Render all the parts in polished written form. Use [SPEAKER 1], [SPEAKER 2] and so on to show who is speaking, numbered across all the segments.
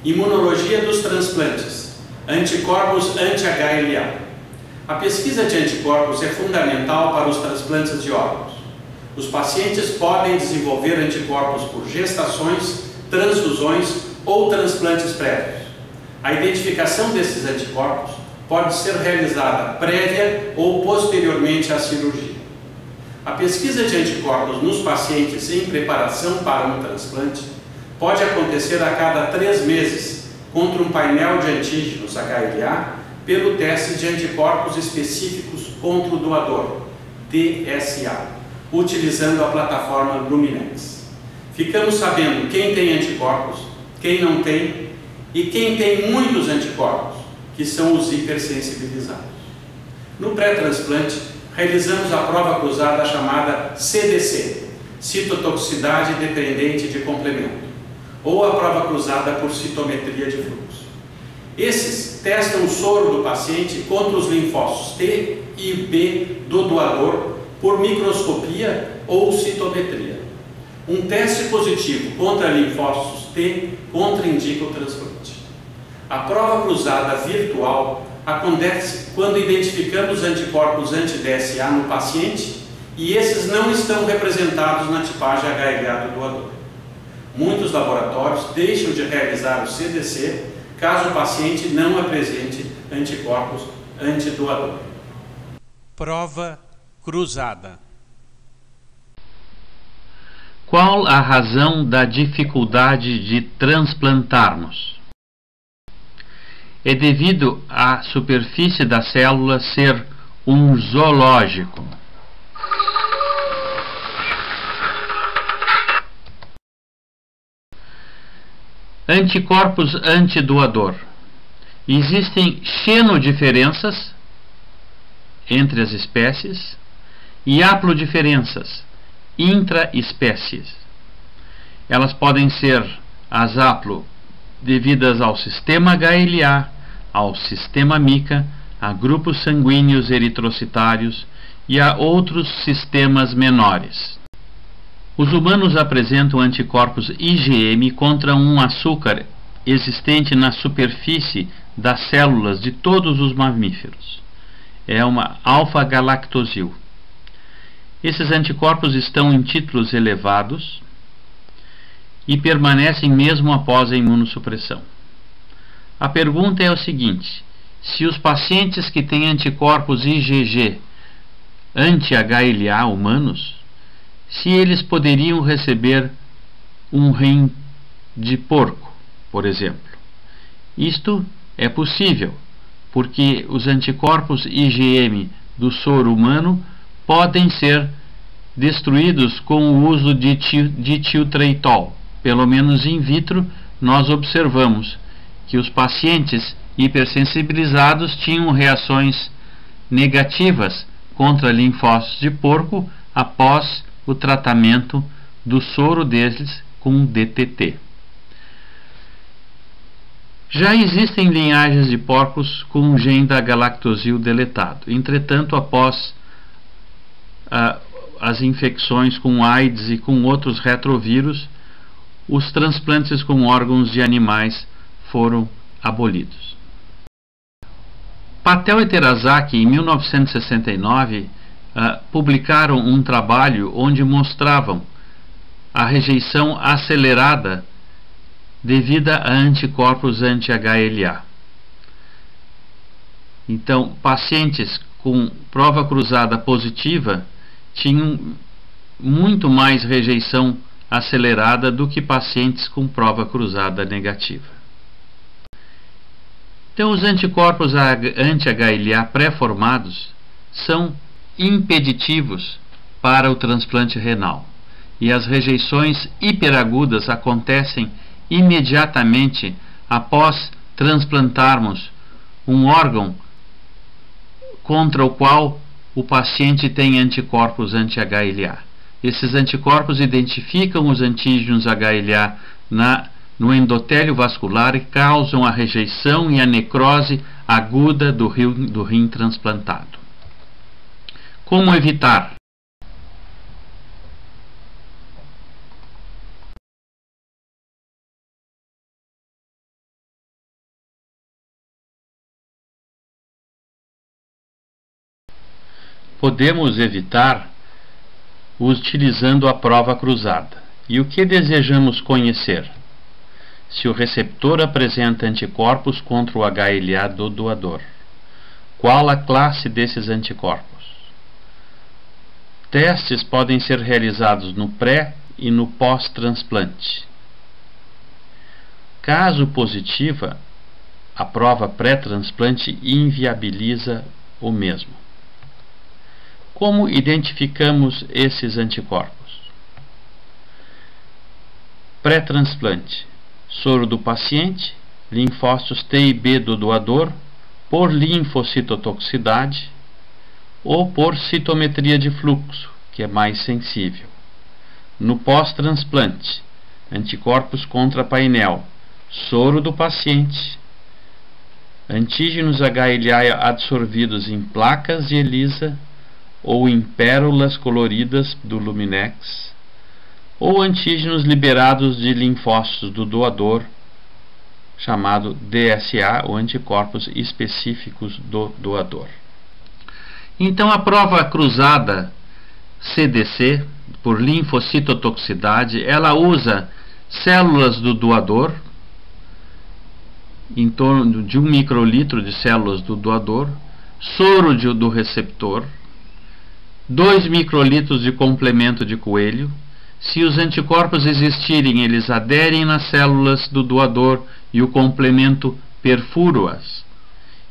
[SPEAKER 1] Imunologia dos transplantes. Anticorpos anti-HLA. A pesquisa de anticorpos é fundamental para os transplantes de órgãos. Os pacientes podem desenvolver anticorpos por gestações, transfusões ou transplantes prévios. A identificação desses anticorpos pode ser realizada prévia ou posteriormente à cirurgia. A pesquisa de anticorpos nos pacientes em preparação para um transplante pode acontecer a cada 3 meses contra um painel de antígenos HLA pelo teste de anticorpos específicos contra o doador, TSA, utilizando a plataforma Luminex. Ficamos sabendo quem tem anticorpos, quem não tem e quem tem muitos anticorpos, que são os hipersensibilizados. No pré-transplante, realizamos a prova cruzada chamada CDC, citotoxicidade dependente de complemento, ou a prova cruzada por citometria de fluxo. Esses testam o soro do paciente contra os linfócitos T e B do doador por microscopia ou citometria. Um teste positivo contra linfócitos T contraindica o transplante. A prova cruzada virtual acontece quando identificamos anticorpos anti-DSA no paciente e esses não estão representados na tipagem HLA do doador. Muitos laboratórios deixam de realizar o CDC caso o paciente não apresente anticorpos antidoador.
[SPEAKER 2] Prova cruzada.
[SPEAKER 3] Qual a razão da dificuldade de transplantarmos? É devido à superfície da célula ser um zoológico. Anticorpos antidoador. Existem xenodiferenças entre as espécies e haplodiferenças intraespécies. Elas podem ser as haplo devidas ao sistema HLA, ao sistema MICA, a grupos sanguíneos eritrocitários e a outros sistemas menores. Os humanos apresentam anticorpos IgM contra um açúcar existente na superfície das células de todos os mamíferos. É uma alfa-galactosil. Esses anticorpos estão em títulos elevados e permanecem mesmo após a imunossupressão. A pergunta é o seguinte: se os pacientes que têm anticorpos IgG anti-HLA humanos, se eles poderiam receber um rim de porco, por exemplo. Isto é possível, porque os anticorpos IgM do soro humano podem ser destruídos com o uso de ditiltreitol. Pelo menos in vitro, nós observamos que os pacientes hipersensibilizados tinham reações negativas contra linfócitos de porco após o tratamento do soro deles com DTT. Já existem linhagens de porcos com um gene da galactosil deletado. Entretanto, após as infecções com AIDS e com outros retrovírus, os transplantes com órgãos de animais foram abolidos. Patel e Teraszak, em 1969, publicaram um trabalho onde mostravam a rejeição acelerada devida a anticorpos anti-HLA. Então, pacientes com prova cruzada positiva tinham muito mais rejeição acelerada do que pacientes com prova cruzada negativa. Então, os anticorpos anti-HLA pré-formados são impeditivos para o transplante renal, e as rejeições hiperagudas acontecem imediatamente após transplantarmos um órgão contra o qual o paciente tem anticorpos anti-HLA. Esses anticorpos identificam os antígenos HLA no endotélio vascular e causam a rejeição e a necrose aguda do rim transplantado. Como evitar? podemos evitar utilizando a prova cruzada. E o que desejamos conhecer? Se o receptor apresenta anticorpos contra o HLA do doador. Qual a classe desses anticorpos? Testes podem ser realizados no pré e no pós-transplante. Caso positiva, a prova pré-transplante inviabiliza o mesmo. Como identificamos esses anticorpos? Pré-transplante: soro do paciente, linfócitos T e B do doador, por linfocitotoxicidade ou por citometria de fluxo, que é mais sensível. No pós-transplante, anticorpos contra painel, soro do paciente, antígenos HLA adsorvidos em placas de ELISA ou em pérolas coloridas do Luminex, ou antígenos liberados de linfócitos do doador, chamado DSA, ou anticorpos específicos do doador. Então, a prova cruzada CDC, por linfocitotoxicidade, ela usa células do doador, em torno de 1 microlitro de células do doador, soro do receptor, 2 microlitros de complemento de coelho. Se os anticorpos existirem, eles aderem nas células do doador e o complemento perfura-as.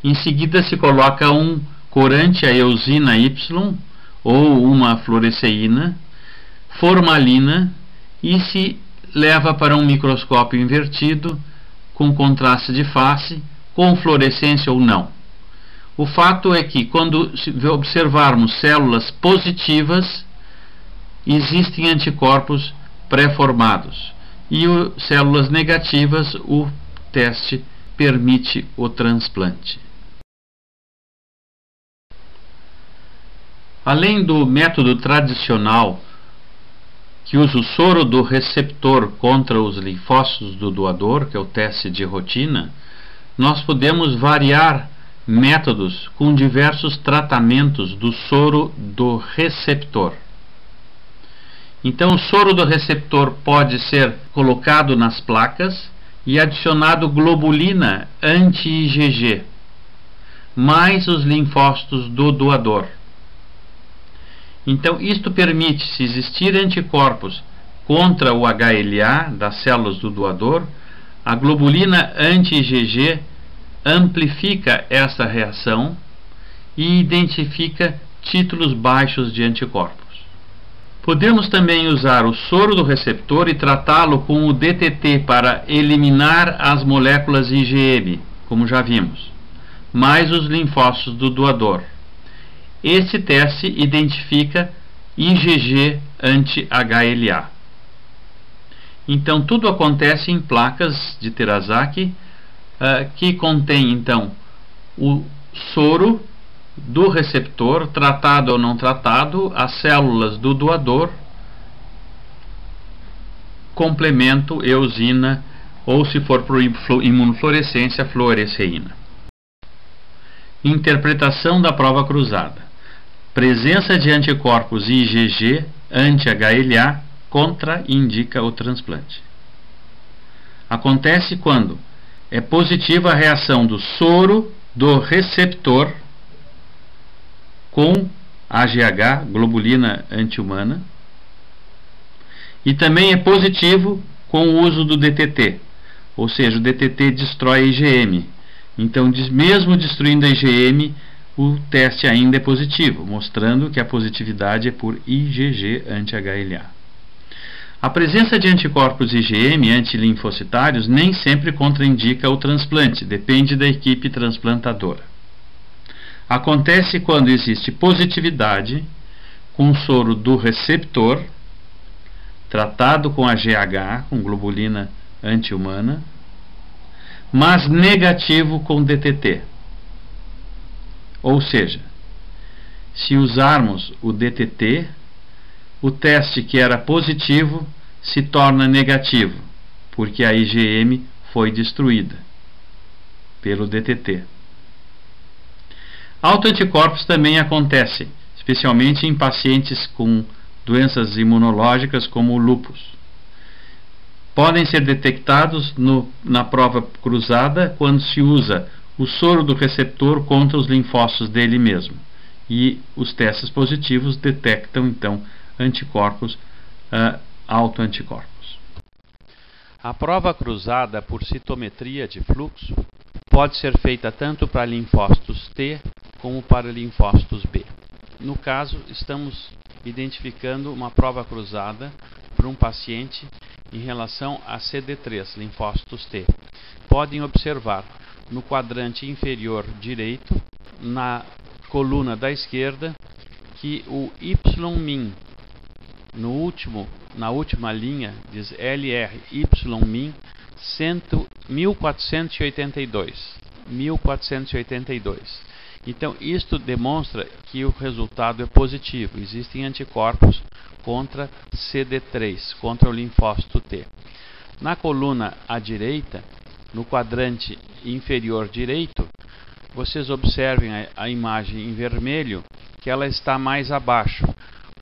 [SPEAKER 3] Em seguida se coloca um corante, a eosina Y, ou uma fluoresceína, formalina, e se leva para um microscópio invertido, com contraste de face, com fluorescência ou não. O fato é que, quando observarmos células positivas, existem anticorpos pré-formados, e células negativas, o teste permite o transplante. Além do método tradicional, que usa o soro do receptor contra os linfócitos do doador, que é o teste de rotina, nós podemos variar métodos com diversos tratamentos do soro do receptor. Então, o soro do receptor pode ser colocado nas placas e adicionado globulina anti-IgG, mais os linfócitos do doador. Então, isto permite, se existir anticorpos contra o HLA das células do doador, a globulina anti-IgG amplifica essa reação e identifica títulos baixos de anticorpos. Podemos também usar o soro do receptor e tratá-lo com o DTT para eliminar as moléculas IgM, como já vimos, mais os linfócitos do doador. Esse teste identifica IgG anti-HLA. Então, tudo acontece em placas de Teraszaki, que contém, então, o soro do receptor, tratado ou não tratado, as células do doador, complemento, eosina, ou, se for por imunofluorescência, fluoresceína. Interpretação da prova cruzada. Presença de anticorpos IgG anti-HLA contraindica o transplante. Acontece quando é positiva a reação do soro do receptor com AGH, globulina anti-humana, e também é positivo com o uso do DTT, ou seja, o DTT destrói a IgM. Então, mesmo destruindo a IgM, o teste ainda é positivo, mostrando que a positividade é por IgG anti-HLA. A presença de anticorpos IgM antilinfocitários nem sempre contraindica o transplante, depende da equipe transplantadora. Acontece quando existe positividade com soro do receptor, tratado com AGH, com globulina anti-humana, mas negativo com DTT. Ou seja, se usarmos o DTT, o teste que era positivo se torna negativo, porque a IgM foi destruída pelo DTT. Autoanticorpos também acontecem. especialmente em pacientes com doenças imunológicas como o lúpus. Podem ser detectados na prova cruzada quando se usa o soro do receptor contra os linfócitos dele mesmo. E os testes positivos detectam, então, anticorpos, autoanticorpos.
[SPEAKER 2] A prova cruzada por citometria de fluxo pode ser feita tanto para linfócitos T como para linfócitos B. No caso, estamos identificando uma prova cruzada para um paciente em relação a CD3, linfócitos T. Podem observar no quadrante inferior direito, na coluna da esquerda, que o Ymin, na última linha, diz LR Ymin 1482. Então, isto demonstra que o resultado é positivo. Existem anticorpos contra CD3, contra o linfócito T. Na coluna à direita, no quadrante inferior direito, vocês observem a imagem em vermelho, que ela está mais abaixo.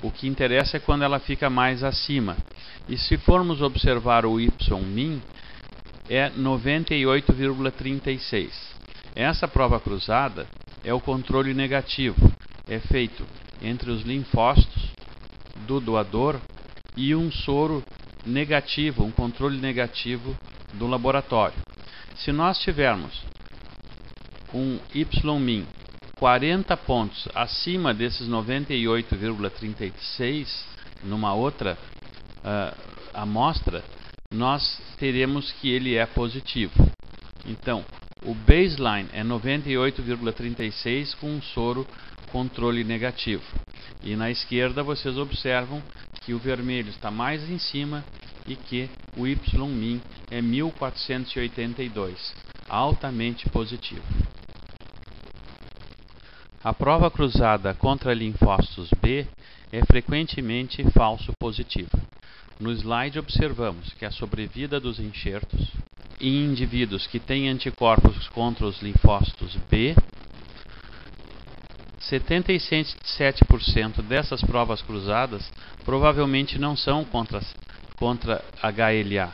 [SPEAKER 2] O que interessa é quando ela fica mais acima. E se formos observar o Ymin, é 98,36. Essa prova cruzada é o controle negativo. É feito entre os linfócitos do doador e um soro negativo, um controle negativo do laboratório. Se nós tivermos um Ymin 40 pontos acima desses 98,36 numa outra amostra, nós teremos que ele é positivo. Então, o baseline é 98,36 com um soro controle negativo. E na esquerda vocês observam que o vermelho está mais em cima e que o Ymin é 1482, altamente positivo. A prova cruzada contra linfócitos B é frequentemente falso positiva. No slide observamos que a sobrevida dos enxertos em indivíduos que têm anticorpos contra os linfócitos B, 77% dessas provas cruzadas provavelmente não são contra HLA,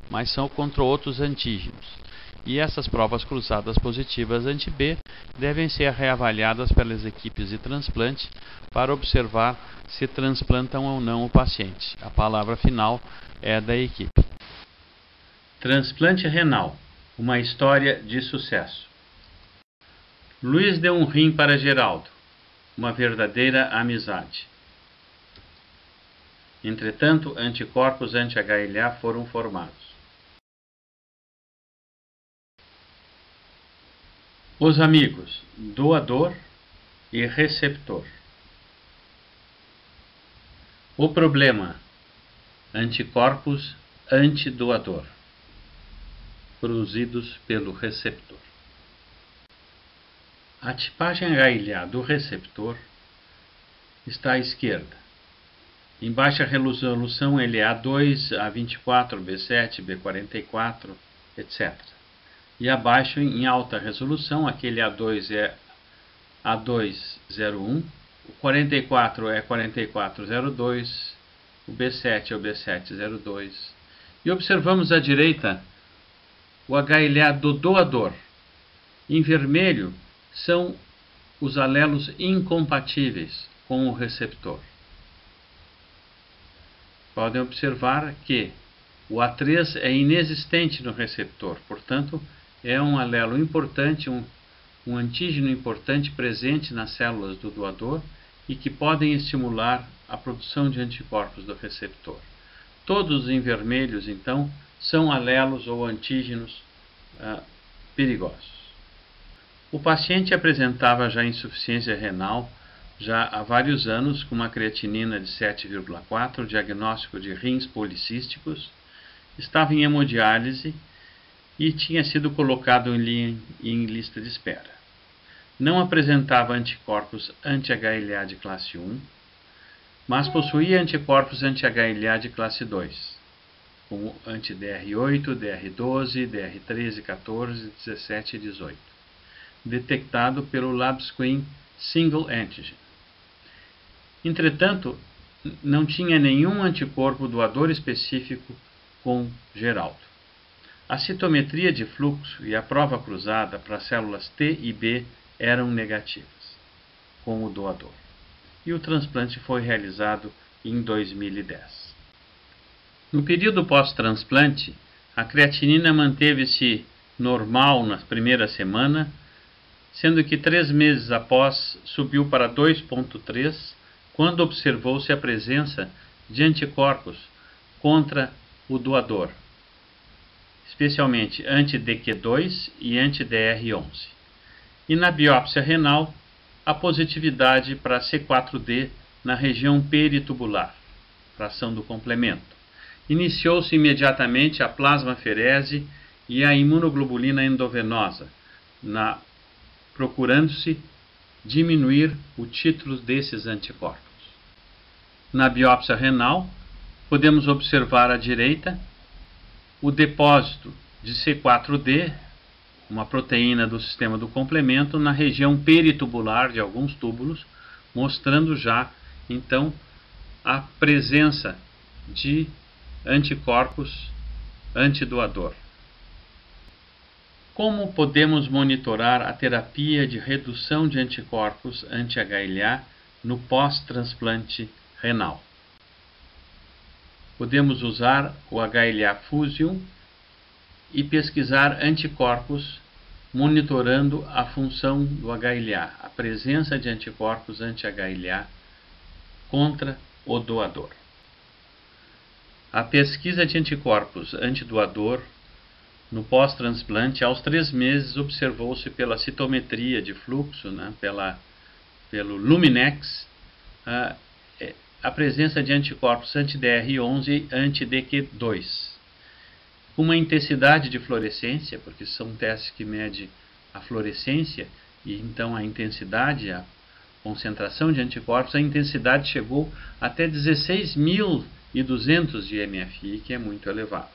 [SPEAKER 2] mas são contra outros antígenos. E essas provas cruzadas positivas anti-B devem ser reavaliadas pelas equipes de transplante para observar se transplantam ou não o paciente. A palavra final é da equipe.
[SPEAKER 3] Transplante renal, uma história de sucesso. Luiz deu um rim para Geraldo, uma verdadeira amizade. Entretanto, anticorpos anti-HLA foram formados. Os amigos, doador e receptor. O problema, anticorpos antidoador, produzidos pelo receptor. A tipagem HLA do receptor está à esquerda. Em baixa resolução ele é A2, A24, B7, B44, etc. E abaixo, em alta resolução, aquele A2 é A201, o 44 é 4402, o B7 é o B702. E observamos à direita o HLA do doador. Em vermelho são os alelos incompatíveis com o receptor. Podem observar que o A3 é inexistente no receptor, portanto, é um alelo importante, um antígeno importante presente nas células do doador e que podem estimular a produção de anticorpos do receptor. Todos em vermelhos, então, são alelos ou antígenos perigosos. O paciente apresentava já insuficiência renal já há vários anos, com uma creatinina de 7,4, diagnóstico de rins policísticos, estava em hemodiálise e tinha sido colocado em lista de espera. Não apresentava anticorpos anti-HLA de classe 1, mas possuía anticorpos anti-HLA de classe 2, como anti-DR8, DR12, DR13, 14, 17 e 18, detectado pelo LabScreen Single Antigen. Entretanto, não tinha nenhum anticorpo doador específico com Geraldo. A citometria de fluxo e a prova cruzada para as células T e B eram negativas com o doador. E o transplante foi realizado em 2010. No período pós-transplante, a creatinina manteve-se normal na primeira semana, sendo que 3 meses após subiu para 2,3, quando observou-se a presença de anticorpos contra o doador, especialmente anti-DQ2 e anti-DR11. E na biópsia renal, a positividade para C4D na região peritubular, fração do complemento. Iniciou-se imediatamente a plasmaferese e a imunoglobulina endovenosa, procurando-se diminuir o título desses anticorpos. Na biópsia renal, podemos observar à direita o depósito de C4D, uma proteína do sistema do complemento, na região peritubular de alguns túbulos, mostrando já, então, a presença de anticorpos antidoador. Como podemos monitorar a terapia de redução de anticorpos anti-HLA no pós-transplante renal? Podemos usar o HLA Fusion e pesquisar anticorpos monitorando a função do HLA, a presença de anticorpos anti-HLA contra o doador. A pesquisa de anticorpos antidoador no pós-transplante, aos 3 meses, observou-se pela citometria de fluxo, pelo Luminex, a presença de anticorpos anti-DR11 e anti-DQ2. Uma intensidade de fluorescência, porque são testes que medem a fluorescência e então a intensidade, a concentração de anticorpos, a intensidade chegou até 16.200 de MFI, que é muito elevado.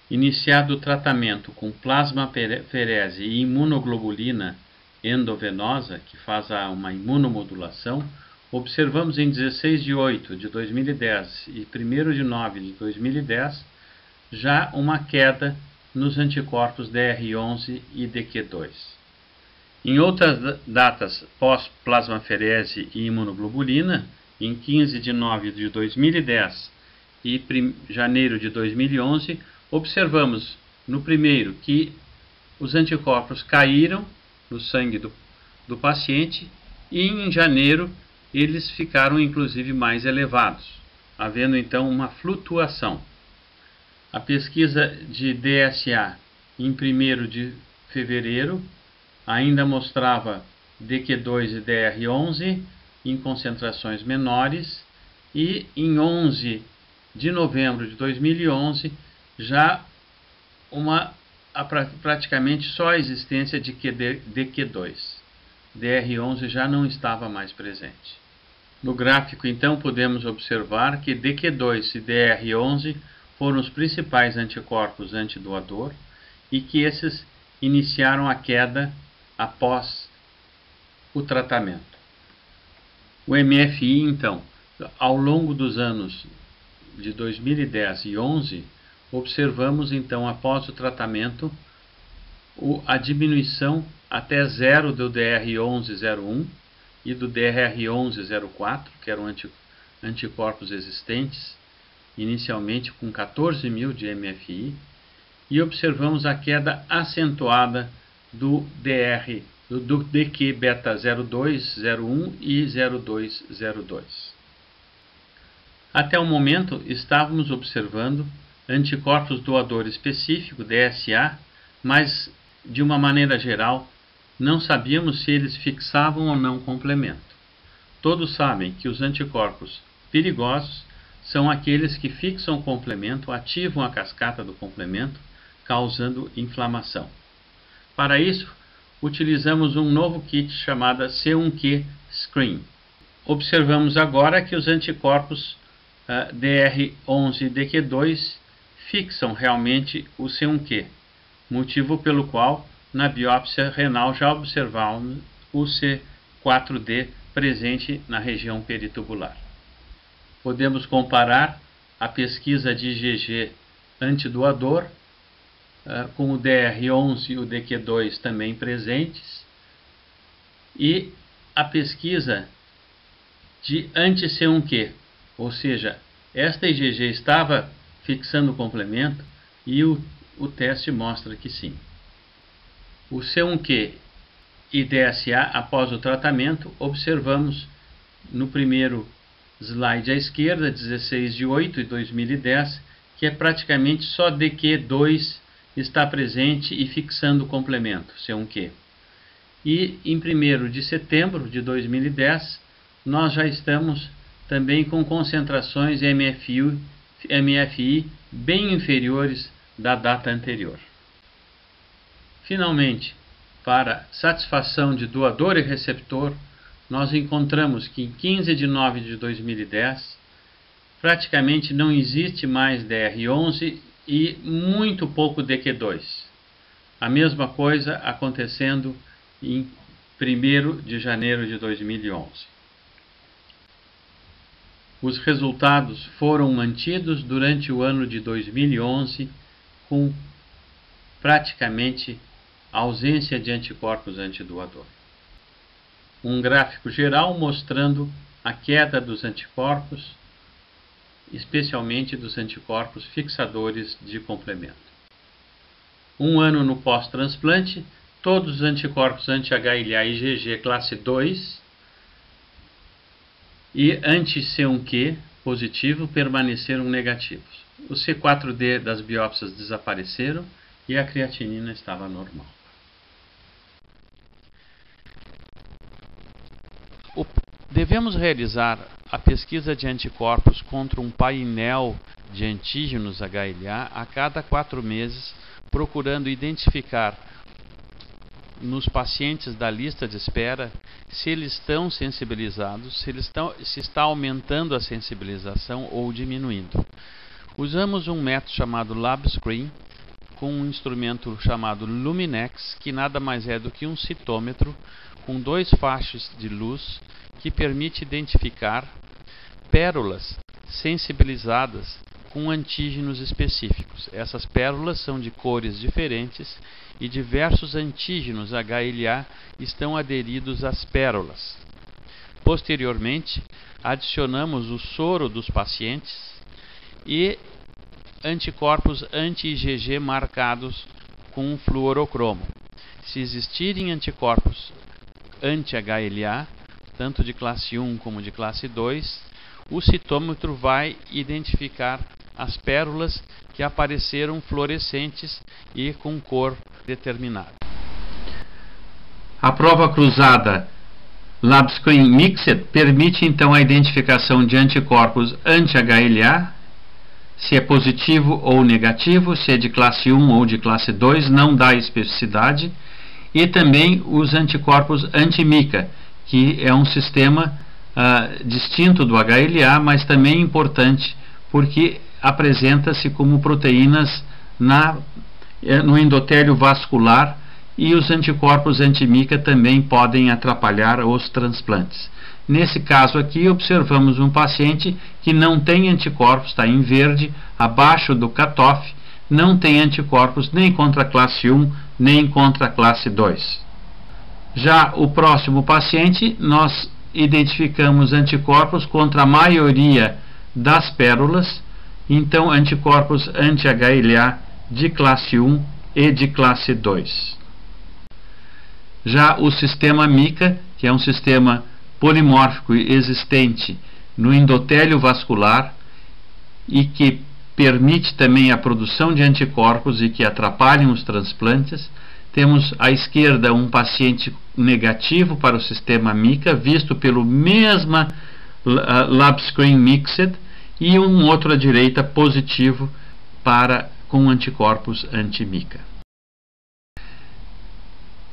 [SPEAKER 3] Iniciado o tratamento com plasmaferese e imunoglobulina endovenosa, que faz uma imunomodulação, observamos em 16 de 8 de 2010 e 1º de 9 de 2010 já uma queda nos anticorpos DR11 e DQ2. Em outras datas pós-plasmaferese e imunoglobulina, em 15 de 9 de 2010 e janeiro de 2011, observamos no primeiro que os anticorpos caíram no sangue do paciente e em janeiro eles ficaram inclusive mais elevados, havendo então uma flutuação. A pesquisa de DSA em 1º de fevereiro ainda mostrava DQ2 e DR11 em concentrações menores e em 11 de novembro de 2011 já praticamente só a existência de DQ2. DR11 já não estava mais presente. No gráfico, então, podemos observar que DQ2 e DR11 foram os principais anticorpos antidoador e que esses iniciaram a queda após o tratamento. O MFI, então, ao longo dos anos de 2010 e 11, observamos, então, após o tratamento, a diminuição até 0 do DR11-01 e do DR11-04, que eram anticorpos existentes, inicialmente com 14.000 de MFI, e observamos a queda acentuada do DQ beta 02, 01 e 02, 02. Até o momento, estávamos observando anticorpos doador específico, DSA, mas, de uma maneira geral, não sabíamos se eles fixavam ou não complemento. Todos sabem que os anticorpos perigosos são aqueles que fixam o complemento, ativam a cascata do complemento, causando inflamação. Para isso, utilizamos um novo kit chamado C1Q Screen. Observamos agora que os anticorpos DR11 e DQ2 fixam realmente o C1Q, motivo pelo qual na biópsia renal já observamos o C4D presente na região peritubular. Podemos comparar a pesquisa de IgG antidoador com o DR11 e o DQ2 também presentes, e a pesquisa de anti-C1Q, ou seja, esta IgG estava fixando o complemento e o teste mostra que sim. O C1Q e DSA após o tratamento, observamos no primeiro slide à esquerda, 16 de 8 de 2010, que é praticamente só DQ2 está presente e fixando o complemento, C1Q. E em 1º de setembro de 2010, nós já estamos também com concentrações MFI bem inferiores da data anterior. Finalmente, para satisfação de doador e receptor, nós encontramos que em 15 de 9 de 2010, praticamente não existe mais DR11 e muito pouco DQ2. A mesma coisa acontecendo em 1º de janeiro de 2011. Os resultados foram mantidos durante o ano de 2011 com praticamente ausência de anticorpos antidoador. Um gráfico geral mostrando a queda dos anticorpos, especialmente dos anticorpos fixadores de complemento. Um ano no pós-transplante, todos os anticorpos anti-HLA e IgG classe 2 e anti-C1Q positivo permaneceram negativos. Os C4D das biópsias desapareceram e a creatinina estava normal.
[SPEAKER 2] Devemos realizar a pesquisa de anticorpos contra um painel de antígenos HLA a cada 4 meses, procurando identificar nos pacientes da lista de espera se eles estão sensibilizados, se está aumentando a sensibilização ou diminuindo. Usamos um método chamado LabScreen com um instrumento chamado Luminex, que nada mais é do que um citômetro com 2 faixas de luz que permite identificar pérolas sensibilizadas com antígenos específicos. Essas pérolas são de cores diferentes e diversos antígenos HLA estão aderidos às pérolas. Posteriormente, adicionamos o soro dos pacientes e anticorpos anti-IgG marcados com um fluorocromo. Se existirem anticorpos anti-HLA, tanto de classe 1 como de classe 2, o citômetro vai identificar as pérolas que apareceram fluorescentes e com cor determinada.
[SPEAKER 3] A prova cruzada LabScreen Mixed permite então a identificação de anticorpos anti-HLA, se é positivo ou negativo, se é de classe 1 ou de classe 2, não dá especificidade, e também os anticorpos anti-MICA, que é um sistema distinto do HLA, mas também importante porque apresenta-se como proteínas no endotélio vascular, e os anticorpos anti-MICA também podem atrapalhar os transplantes. Nesse caso aqui, observamos um paciente que não tem anticorpos, está em verde, abaixo do cutoff, não tem anticorpos nem contra a classe 1, nem contra a classe 2. Já o próximo paciente, nós identificamos anticorpos contra a maioria das pérolas, então anticorpos anti-HLA de classe 1 e de classe 2. Já o sistema MICA, que é um sistema polimórfico existente no endotélio vascular e que permite também a produção de anticorpos e que atrapalham os transplantes, temos à esquerda um paciente negativo para o sistema MICA, visto pelo mesma LabScreen Mixed, e um outro à direita positivo com anticorpos anti-MICA.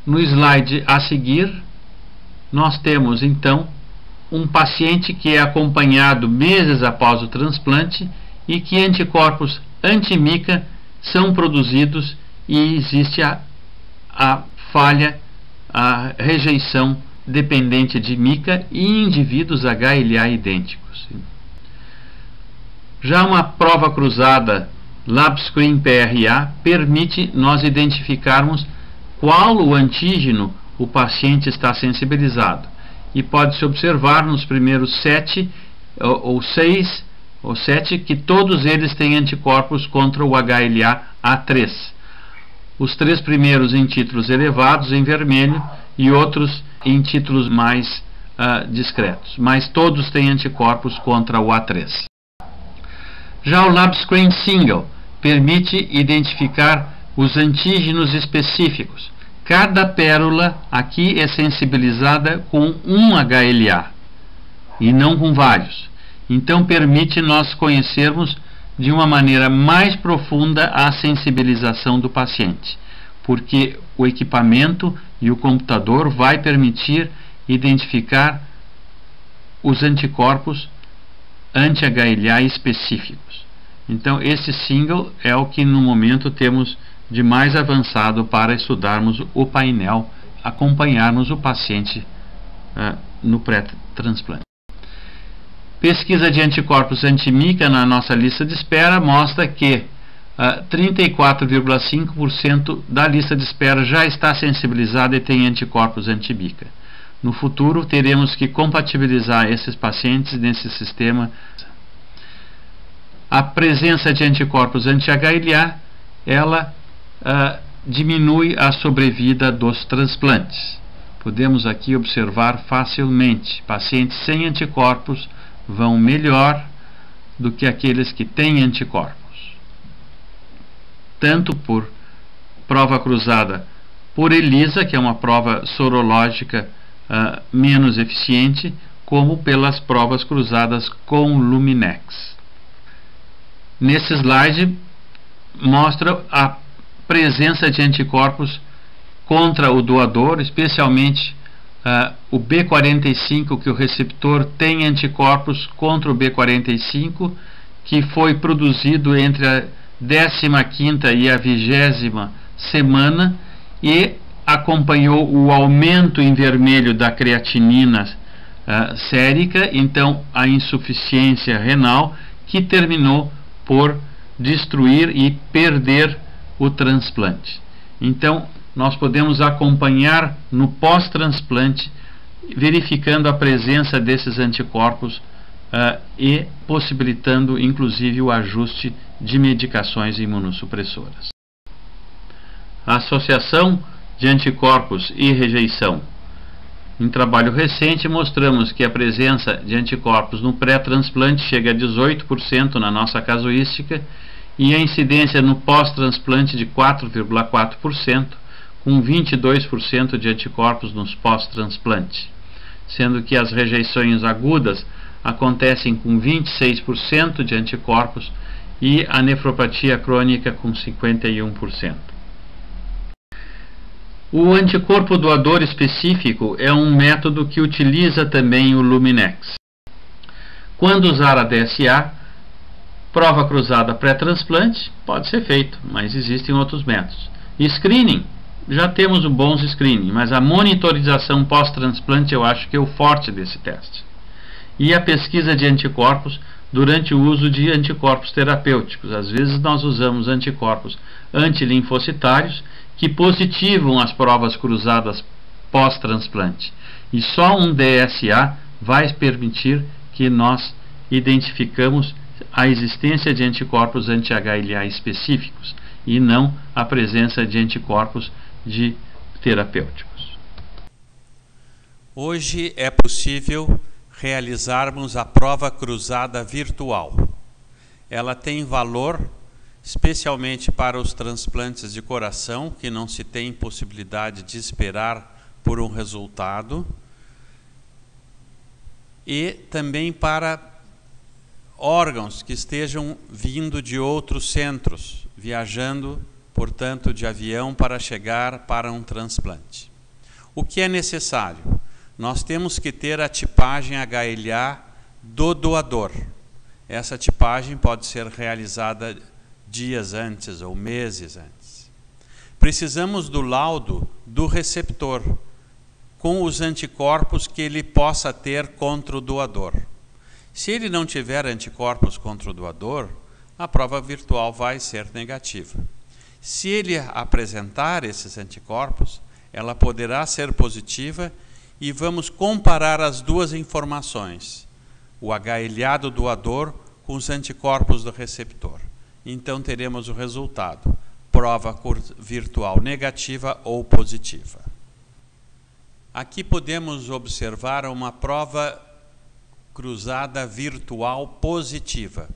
[SPEAKER 3] No slide a seguir, nós temos então um paciente que é acompanhado meses após o transplante e que anticorpos anti-MICA são produzidos e existe a falha, a rejeição dependente de mica e indivíduos HLA idênticos. Já uma prova cruzada LabScreen PRA permite nós identificarmos qual o antígeno o paciente está sensibilizado. E pode-se observar nos primeiros 7 ou 6 ou 7 que todos eles têm anticorpos contra o HLA-A3. Os 3 primeiros em títulos elevados em vermelho e outros em títulos mais discretos. Mas todos têm anticorpos contra o A3. Já o LabScreen Single permite identificar os antígenos específicos. Cada pérola aqui é sensibilizada com um HLA e não com vários. Então permite nós conhecermos de uma maneira mais profunda a sensibilização do paciente, porque o equipamento e o computador vai permitir identificar os anticorpos anti-HLA específicos. Então esse single é o que no momento temos de mais avançado para estudarmos o painel, acompanharmos o paciente no pré-transplante. Pesquisa de anticorpos anti-mica na nossa lista de espera mostra que 34,5% da lista de espera já está sensibilizada e tem anticorpos anti-mica. No futuro, teremos que compatibilizar esses pacientes nesse sistema. A presença de anticorpos anti-HLA, ela diminui a sobrevida dos transplantes. Podemos aqui observar facilmente, pacientes sem anticorpos vão melhor do que aqueles que têm anticorpos. Tanto por prova cruzada por ELISA, que é uma prova sorológica menos eficiente, como pelas provas cruzadas com Luminex. Nesse slide mostra a presença de anticorpos contra o doador, especialmente o B45, que o receptor tem anticorpos contra o B45, que foi produzido entre a 15ª e a 20ª semana e acompanhou o aumento em vermelho da creatinina sérica, então a insuficiência renal, que terminou por destruir e perder o transplante. Então, nós podemos acompanhar no pós-transplante, verificando a presença desses anticorpos e possibilitando, inclusive, o ajuste de medicações imunossupressoras. A associação de anticorpos e rejeição. Em trabalho recente, mostramos que a presença de anticorpos no pré-transplante chega a 18% na nossa casuística e a incidência no pós-transplante de 4,4%, com 22% de anticorpos nos pós-transplante, sendo que as rejeições agudas acontecem com 26% de anticorpos e a nefropatia crônica com 51%. O anticorpo doador específico é um método que utiliza também o Luminex. Quando usar a DSA, prova cruzada pré-transplante pode ser feito, mas existem outros métodos. Screening, já temos bons screening, mas a monitorização pós-transplante eu acho que é o forte desse teste. E a pesquisa de anticorpos durante o uso de anticorpos terapêuticos. Às vezes nós usamos anticorpos antilinfocitários que positivam as provas cruzadas pós-transplante. E só um DSA vai permitir que nós identificamos a existência de anticorpos anti-HLA específicos e não a presença de anticorpos de terapêuticos.
[SPEAKER 1] Hoje é possível realizarmos a prova cruzada virtual. Ela tem valor especialmente para os transplantes de coração, que não se tem possibilidade de esperar por um resultado, e também para órgãos que estejam vindo de outros centros, viajando, portanto, de avião para chegar para um transplante. O que é necessário? Nós temos que ter a tipagem HLA do doador. Essa tipagem pode ser realizada dias antes ou meses antes. Precisamos do laudo do receptor, com os anticorpos que ele possa ter contra o doador. Se ele não tiver anticorpos contra o doador, a prova virtual vai ser negativa. Se ele apresentar esses anticorpos, ela poderá ser positiva e vamos comparar as duas informações, o HLA do doador com os anticorpos do receptor. Então teremos o resultado, prova virtual negativa ou positiva. Aqui podemos observar uma prova cruzada virtual positiva.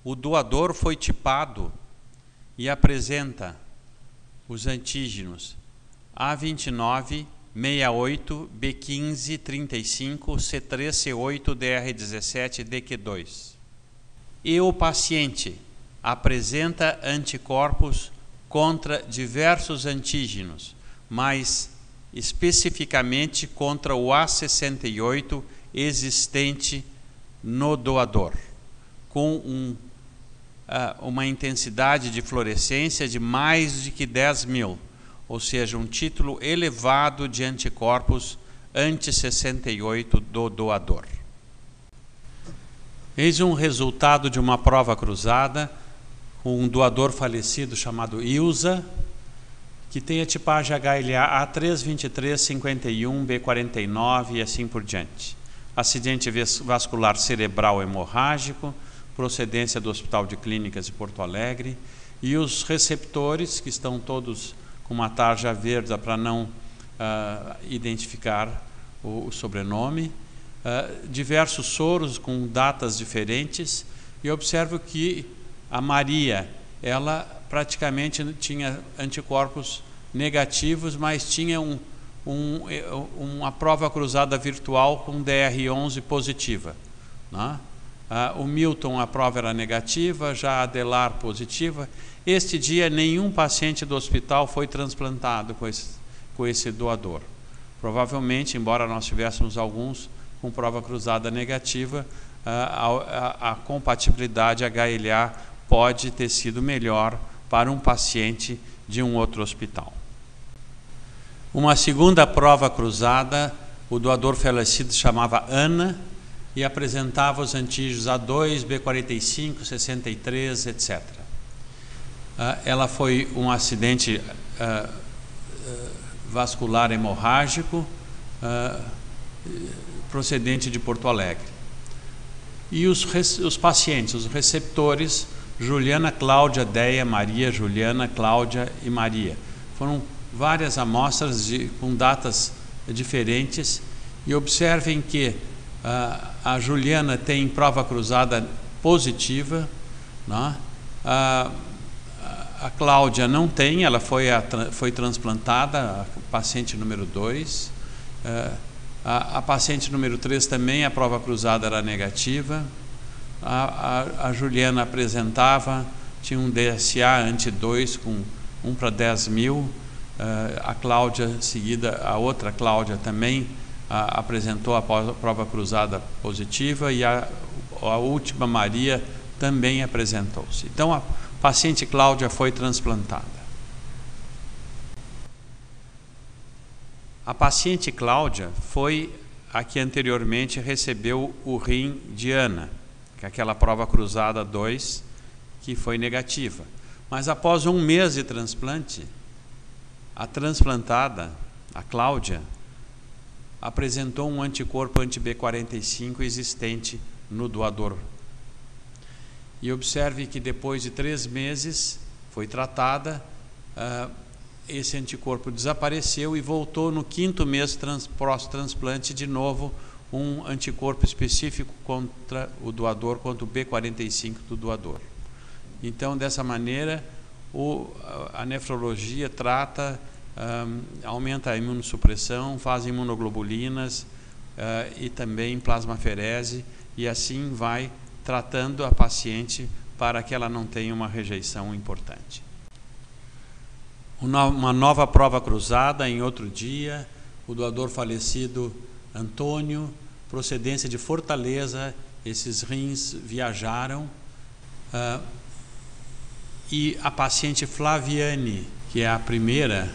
[SPEAKER 1] O doador foi tipado e apresenta os antígenos A29, 68, B15, 35, C3, C8, DR17 e DQ2. E o paciente apresenta anticorpos contra diversos antígenos, mas especificamente contra o A68 existente no doador, com uma intensidade de fluorescência de mais de que 10.000, ou seja, um título elevado de anticorpos anti-68 do doador. Eis um resultado de uma prova cruzada com um doador falecido chamado Ilza, que tem a tipagem HLA A3, 23, 51, B49 e assim por diante. Acidente vascular cerebral hemorrágico, procedência do Hospital de Clínicas de Porto Alegre, e os receptores, que estão todos com uma tarja verde para não identificar o sobrenome, diversos soros com datas diferentes, e observo que a Maria, ela praticamente tinha anticorpos negativos, mas tinha uma prova cruzada virtual com DR11 positiva, né? O Milton, a prova era negativa, já a Adelar positiva. Este dia, nenhum paciente do hospital foi transplantado com esse doador. Provavelmente, embora nós tivéssemos alguns com prova cruzada negativa, a compatibilidade HLA pode ter sido melhor para um paciente de um outro hospital. Uma segunda prova cruzada, o doador falecido chamava Ana e apresentava os antígenos A2, B45, 63, etc. Ela foi um acidente vascular hemorrágico procedente de Porto Alegre. E os pacientes, os receptores, Juliana, Cláudia, Deia, Maria, Juliana, Cláudia e Maria. Foram várias amostras com datas diferentes, e observem que a Juliana tem prova cruzada positiva, né? A Cláudia não tem, ela foi transplantada, a paciente número 2. A paciente número 3 também, a prova cruzada era negativa. A Juliana apresentava, tinha um DSA anti-2 com 1 para 10.000. A Cláudia, em seguida, a outra Cláudia também apresentou a prova cruzada positiva, e a última Maria também apresentou-se. Então, a paciente Cláudia foi transplantada. A paciente Cláudia foi a que anteriormente recebeu o rim de Ana, que é aquela prova cruzada 2, que foi negativa. Mas após um mês de transplante, a transplantada, a Cláudia, apresentou um anticorpo anti-B45 existente no doador. E observe que depois de 3 meses foi tratada, esse anticorpo desapareceu e voltou no 5º mês pós-transplante de novo um anticorpo específico contra o doador, contra o B45 do doador. Então, dessa maneira, a nefrologia trata, aumenta a imunossupressão, faz imunoglobulinas e também plasmaferese, e assim vai tratando a paciente para que ela não tenha uma rejeição importante. Uma nova prova cruzada em outro dia, o doador falecido Antônio, procedência de Fortaleza, esses rins viajaram, e a paciente Flaviane, que é a primeira,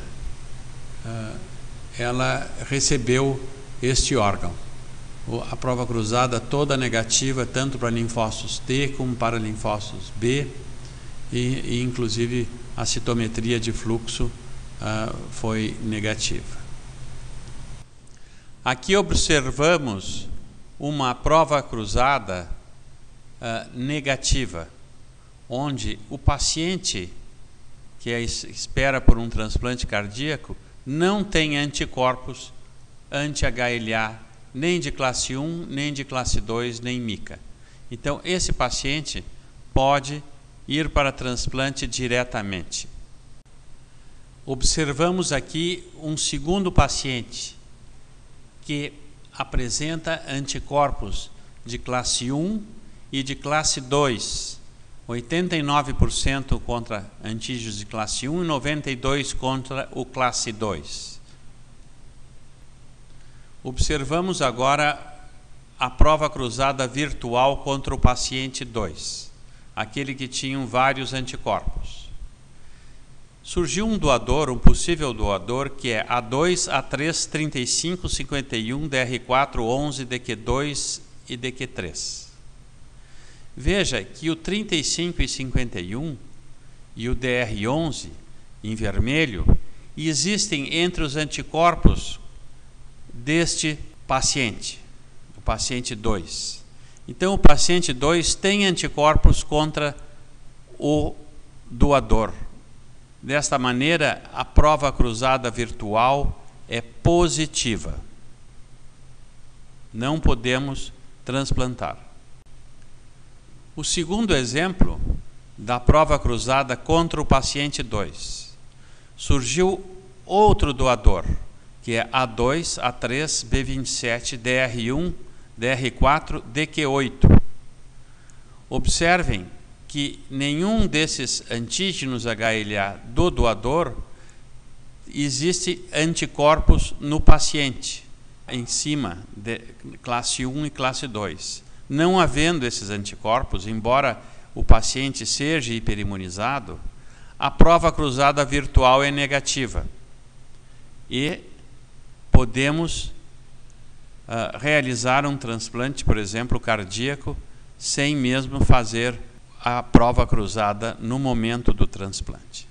[SPEAKER 1] ela recebeu este órgão. A prova cruzada toda negativa, tanto para linfócitos T como para linfócitos B, e inclusive a citometria de fluxo foi negativa. Aqui observamos uma prova cruzada negativa, onde o paciente que espera por um transplante cardíaco não tem anticorpos anti-HLA, nem de classe 1, nem de classe 2, nem MICA. Então, esse paciente pode ir para transplante diretamente. Observamos aqui um segundo paciente que apresenta anticorpos de classe 1 e de classe 2, 89% contra antígenos de classe 1 e 92% contra o classe 2. Observamos agora a prova cruzada virtual contra o paciente 2, aquele que tinha vários anticorpos. Surgiu um doador, um possível doador, que é A2, A3, 35, 51, DR4, 11, DQ2 e DQ3. Veja que o 35 e 51 e o DR11, em vermelho, existem entre os anticorpos deste paciente, o paciente 2. Então, o paciente 2 tem anticorpos contra o doador. Desta maneira, a prova cruzada virtual é positiva. Não podemos transplantar. O segundo exemplo da prova cruzada contra o paciente 2. Surgiu outro doador, que é A2, A3, B27, DR1, DR4, DQ8. Observem que nenhum desses antígenos HLA do doador existe anticorpos no paciente, em cima de classe 1 e classe 2. Não havendo esses anticorpos, embora o paciente seja hiperimunizado, a prova cruzada virtual é negativa. E podemos realizar um transplante, por exemplo, cardíaco, sem mesmo fazer a prova cruzada no momento do transplante.